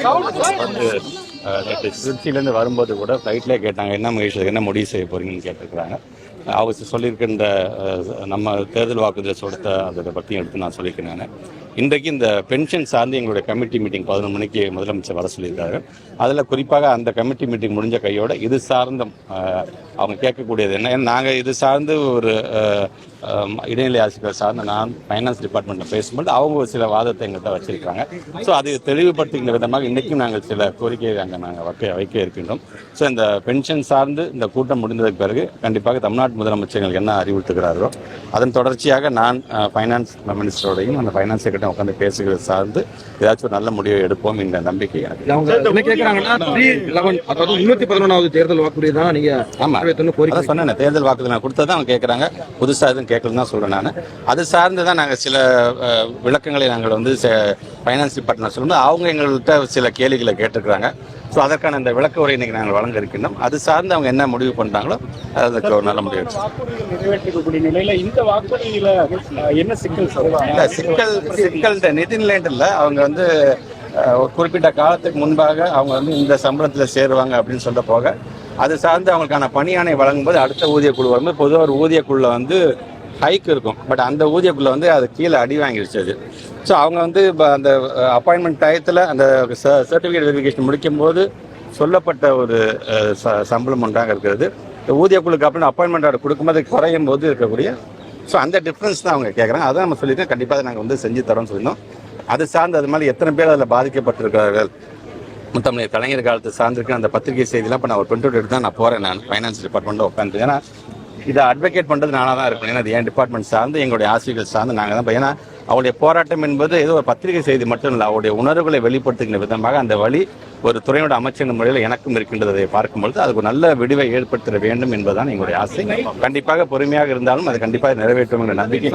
வந்து நேற்று திருச்சியிலேருந்து வரும்போது கூட ஃப்ளைட்லேயே கேட்டாங்க, என்ன மகேஷ் என்ன முடிவு செய்ய போகிறீங்கன்னு கேட்டிருக்கிறாங்க. அவங்க சொல்லியிருக்கின்ற நம்ம தேர்தல் வாக்குறுதியில் சொல்லிட்ட அதை பற்றியும் எடுத்து நான் சொல்லியிருக்கேன். நான் இன்றைக்கு இந்த பென்ஷன் சார்ந்து எங்களுடைய கமிட்டி மீட்டிங் 11 மணிக்கு முதலமைச்சர் வர சொல்லியிருக்காரு. அதில் குறிப்பாக அந்த கமிட்டி மீட்டிங் முடிஞ்ச கையோட இது சார்ந்த அவங்க கேட்கக்கூடியது என்ன, நாங்கள் இது சார்ந்து ஒரு இடைநிலை ஆசிரியர் சார்ந்த நான் ஃபைனான்ஸ் டிபார்ட்மெண்ட்டில் பேசும்போது அவங்க ஒரு சில வாதத்தை எங்கள்கிட்ட வச்சிருக்காங்க. ஸோ அது தெளிவுபடுத்துகின்ற விதமாக இன்றைக்கும் நாங்கள் சில கோரிக்கையை அங்கே நாங்கள் வைக்க இருக்கின்றோம். ஸோ இந்த பென்ஷன் சார்ந்து இந்த கூட்டம் முடிந்ததுக்கு பிறகு கண்டிப்பாக தமிழ்நாட்டு முதலமைச்சர் எங்களுக்கு என்ன அறிவுறுத்துகிறாரோ அதன் தொடர்ச்சியாக நான் ஃபைனான்ஸ் மினிஸ்டரோடையும் அந்த ஃபைனான்ஸ் செக்ரட்டரி உட்காந்து பேசுகிறது சார்ந்து ஏதாச்சும் ஒரு நல்ல முடிவை எடுப்போம் என்ற நம்பிக்கை எனக்கு. என்ன கேட்குறாங்கன்னா 311 அதாவது 311வது தேர்தல் வாக்குறுதி தான் நீங்கள் அதான் சொன்னேன். தேர்தல் வாக்குறுதி நான் கொடுத்ததான் அவங்க கேட்குறாங்க, புதுசாக எதுவும் கேட்கலன்னு தான் சொல்கிறேன் நான். அது சார்ந்து தான் நாங்கள் சில விளக்கங்களை நாங்கள் வந்து ஃபைனான்ஸ் டிபார்ட்மெண்ட் சொல்லும்போது அவங்க எங்கள்கிட்ட சில கேள்விகளை கேட்டிருக்கிறாங்க. ஸோ அதற்கான இந்த விளக்க உரை இன்னைக்கு நாங்கள் வழங்க இருக்கின்றோம். அது சார்ந்து அவங்க என்ன முடிவு பண்ணுறாங்களோ அதுக்கு ஒரு நல்ல முடிவு நிறைவேற்றக்கூடிய நிலையில இந்த வாக்குறுதியில என்ன சிக்கல் சிக்கல் நிதிநிலைன்ட்டு இல்லை. அவங்க வந்து ஒரு குறிப்பிட்ட காலத்துக்கு முன்பாக அவங்க வந்து இந்த சம்பளத்தில் சேருவாங்க அப்படின்னு சொல்ல போக அது சார்ந்து அவங்களுக்கான பணியாணை வழங்கும்போது அடுத்த ஊதியக்குழு வரும்போது பொதுவாக ஒரு ஊதியக்குழுல வந்து ஹைக் இருக்கும். பட் அந்த ஊதியக்குள்ள வந்து அது கீழே அடி வாங்கிடுச்சு அது. ஸோ அவங்க வந்து இப்போ அந்த அப்பாயின்மெண்ட் டயத்தில் அந்த சர்டிஃபிகேட் வெரிஃபிகேஷன் முடிக்கும் போது சொல்லப்பட்ட ஒரு சம்பளம் ஒன்றாக இருக்கிறது. ஊதியக்குழுக்கு அப்புறம் அப்பாயின்மெண்ட் ஆர்டர் கொடுக்கும்போது குறையும் போது இருக்கக்கூடிய ஸோ அந்த டிஃப்ரென்ஸ் தான் அவங்க கேட்குறாங்க. அதான் நம்ம சொல்லியிருக்கோம், கண்டிப்பாக நாங்கள் வந்து செஞ்சு தரோம்னு சொல்லியிருந்தோம். அது சார்ந்து அது மாதிரி எத்தனை பேர் அதில் பாதிக்கப்பட்டிருக்கிறார்கள் முத்தமிழ் கலைஞர் காலத்தை சார்ந்திருக்க அந்த பத்திரிகை செய்திலாம் இப்போ நான் ஒரு பிரிண்ட் அவுட் எடுத்து தான் நான் போகிறேன். நான் ஃபைனான்ஸ் டிபார்ட்மெண்ட்டில் உட்காந்து ஏன்னா இதை அட்வொகேட் பண்ணுறது நானாக தான் இருக்கணும். ஏன்னா அது என் டிபார்ட்மெண்ட் சார்ந்து எங்களுடைய ஆசிரியர்கள் சார்ந்து நாங்கள் தான். ஏன்னா அவருடைய போராட்டம் என்பது ஏதோ ஒரு பத்திரிகை செய்தி மட்டும் இல்லை, அவருடைய உணர்வுகளை வெளிப்படுத்துகின்ற விதமாக அந்த வழி ஒரு துறையோட அமைச்சர் முறையில் எனக்கும் இருக்கின்றதை பார்க்கும்பொழுது அதுக்கு நல்ல விடிவை ஏற்படுத்த வேண்டும் என்பதுதான் எங்களுடைய ஆசை. கண்டிப்பாக பொறுமையாக இருந்தாலும் அது கண்டிப்பாக நிறைவேற்றும் என்ற நம்பிக்கை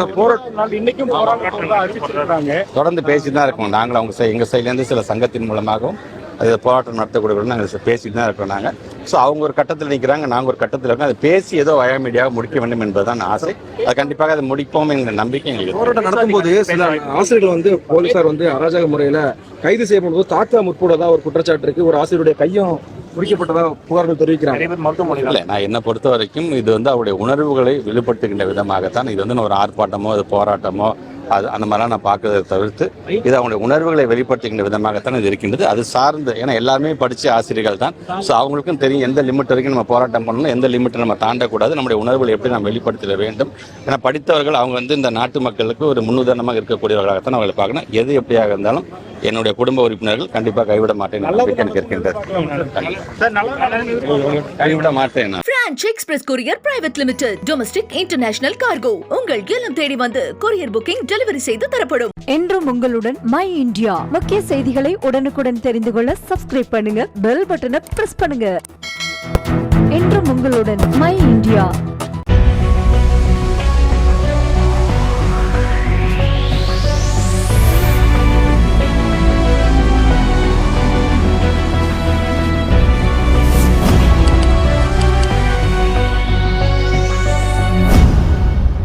தொடர்ந்து பேசிட்டு தான் இருக்கோம். நாங்கள் அவங்க எங்கள் சைட்லேருந்து சில சங்கத்தின் மூலமாகவும் அது போராட்டம் நடத்தக்கூடிய நாங்கள் பேசிட்டு தான் இருக்கோம். நாங்கள் ஸோ அவங்க ஒரு கட்டத்தில் நிற்கிறாங்க, நாங்கள் ஒரு கட்டத்தில் இருக்கோம். அதை பேசி ஏதோ வயமீடியாக முடிக்க வேண்டும் என்பதுதான் ஆசை. அது கண்டிப்பாக அதை முடிப்போம் என்ற நம்பிக்கை எங்களுக்கு. போராட்டம் நடக்கும்போது சில ஆசிரியர்கள் வந்து போலீசார் வந்து அராஜக முறையில் கைது செய்யப்படும்போது தாக்க முற்படுவதா ஒரு குற்றச்சாட்டு இருக்கு. ஒரு ஆசிரியருடைய கையும் முடிக்கப்பட்டதா புகார்கள் தெரிவிக்கிறாங்க. நான் என்னை பொறுத்த வரைக்கும் இது வந்து அவருடைய உணர்வுகளை வெளிப்படுத்துகின்ற விதமாகத்தான். இது வந்து ஒரு ஆர்ப்பாட்டமோ அது போராட்டமோ அது அந்த மாதிரிலாம் நான் பார்க்கறதை தவிர்த்து இது அவங்களுடைய உணர்வுகளை வெளிப்படுத்துகின்ற விதமாகத்தான் இது இருக்கின்றது. அது சார்ந்து ஏன்னா எல்லாருமே படித்த ஆசிரியர்கள் தான். ஸோ அவங்களுக்கும் தெரியும் எந்த லிமிட் வரைக்கும் நம்ம போராட்டம் பண்ணணும், எந்த லிமிட்டை நம்ம தாண்டக்கூடாது, நம்முடைய உணர்வுகளை எப்படி நம்ம வெளிப்படுத்த வேண்டும். ஏன்னா படித்தவர்கள் அவங்க வந்து இந்த நாட்டு மக்களுக்கு ஒரு முன்னுதாரணமாக இருக்கக்கூடியவர்களாகத்தான் அவங்களை பார்க்கணும். எது எப்படியாக இருந்தாலும் என்னுடைய குடும்ப உறுப்பினர்கள் கண்டிப்பாக கைவிட மாட்டேன் எனக்கு இருக்கின்றது. கைவிட மாட்டேன். Branch express courier private limited domestic international cargo உங்கள் இல்லம் தேடி வந்து கொரியர் புக்கிங் டெலிவரி செய்து தரப்படும். என்றும் உங்களுடன் மை இந்தியா. முக்கிய செய்திகளை உடனுக்குடன் தெரிந்து கொள்ள சப்ஸ்கிரைப் பண்ணுங்க, பெல் பட்டனை பிரஸ் பண்ணுங்க. என்றும் உங்களுடன் மை இந்தியா.